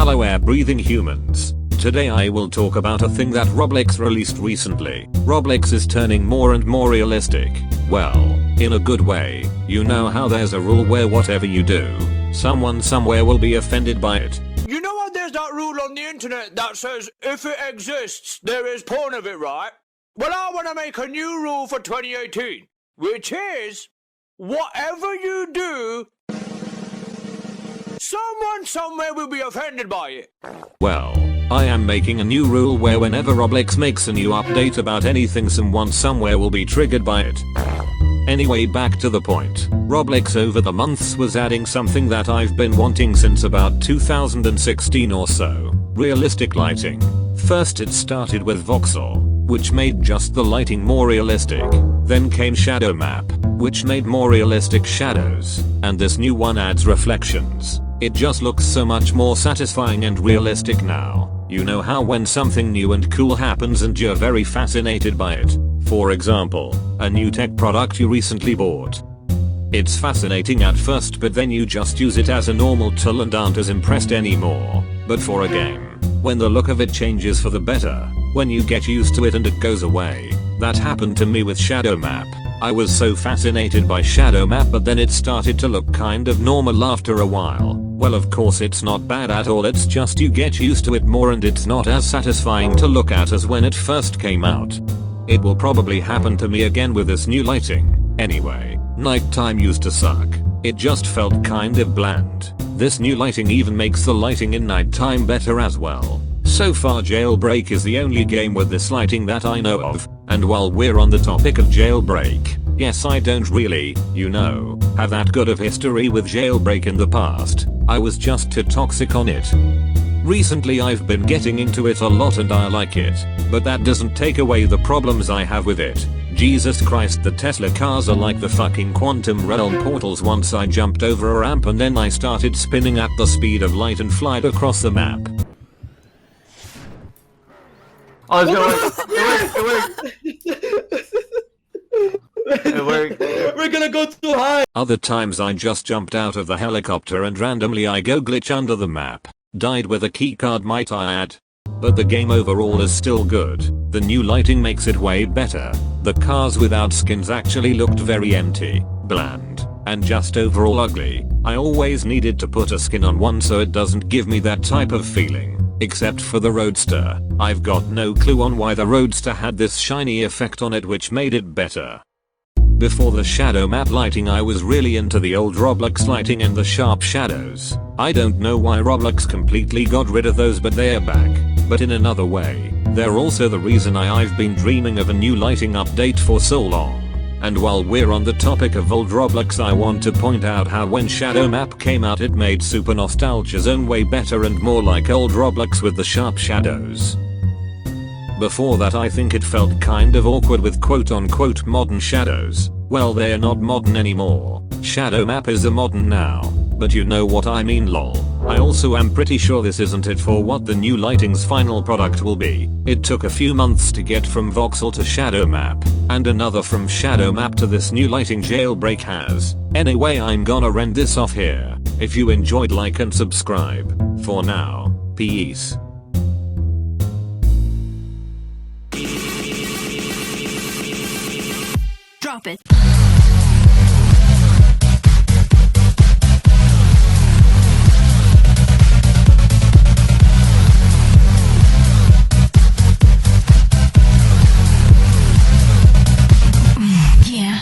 Hello air-breathing humans. Today I will talk about a thing that Roblox released recently. Roblox is turning more and more realistic. Well, in a good way. You know how there's a rule where whatever you do, someone somewhere will be offended by it. You know how there's that rule on the internet that says if it exists, there is porn of it, right? Well, I want to make a new rule for 2018, which is whatever you do, someone somewhere will be offended by it. Well, I am making a new rule where whenever Roblox makes a new update about anything, someone somewhere will be triggered by it. Anyway, back to the point. Roblox over the months was adding something that I've been wanting since about 2016 or so. Realistic lighting. First it started with voxel, which made just the lighting more realistic. Then came shadow map, which made more realistic shadows. And this new one adds reflections. It just looks so much more satisfying and realistic now. You know how when something new and cool happens and you're very fascinated by it. For example, a new tech product you recently bought. It's fascinating at first, but then you just use it as a normal tool and aren't as impressed anymore. But for a game, when the look of it changes for the better, when you get used to it and it goes away. That happened to me with Shadow Map. I was so fascinated by Shadow Map, but then it started to look kind of normal after a while. Well, of course it's not bad at all, it's just you get used to it more and it's not as satisfying to look at as when it first came out. It will probably happen to me again with this new lighting. Anyway, nighttime used to suck. It just felt kind of bland. This new lighting even makes the lighting in nighttime better as well. So far Jailbreak is the only game with this lighting that I know of. And while we're on the topic of Jailbreak, yes, I don't really, have that good of history with Jailbreak in the past. I was just too toxic on it. Recently I've been getting into it a lot and I like it, but that doesn't take away the problems I have with it. Jesus Christ, the Tesla cars are like the fucking quantum realm portals. Once I jumped over a ramp and then I started spinning at the speed of light and flied across the map. Oh, it worked. We're gonna go too high. Other times I just jumped out of the helicopter and randomly I go glitch under the map. Died with a keycard, might I add. But the game overall is still good. The new lighting makes it way better. The cars without skins actually looked very empty, bland, and just overall ugly. I always needed to put a skin on one so it doesn't give me that type of feeling. Except for the Roadster. I've got no clue on why the Roadster had this shiny effect on it which made it better. Before the shadow map lighting I was really into the old Roblox lighting and the sharp shadows. I don't know why Roblox completely got rid of those, but they're back. But in another way, they're also the reason I've been dreaming of a new lighting update for so long. And while we're on the topic of old Roblox, I want to point out how when Shadow Map came out it made Super Nostalgia Zone way better and more like old Roblox with the sharp shadows. Before that I think it felt kind of awkward with quote unquote modern shadows. Well, they're not modern anymore. Shadow Map is a modern now. But you know what I mean, lol. I also am pretty sure this isn't it for what the new lighting's final product will be. It took a few months to get from voxel to shadow map, and another from shadow map to this new lighting Jailbreak has. Anyway, I'm gonna end this off here. If you enjoyed, like and subscribe. For now, peace. Drop it.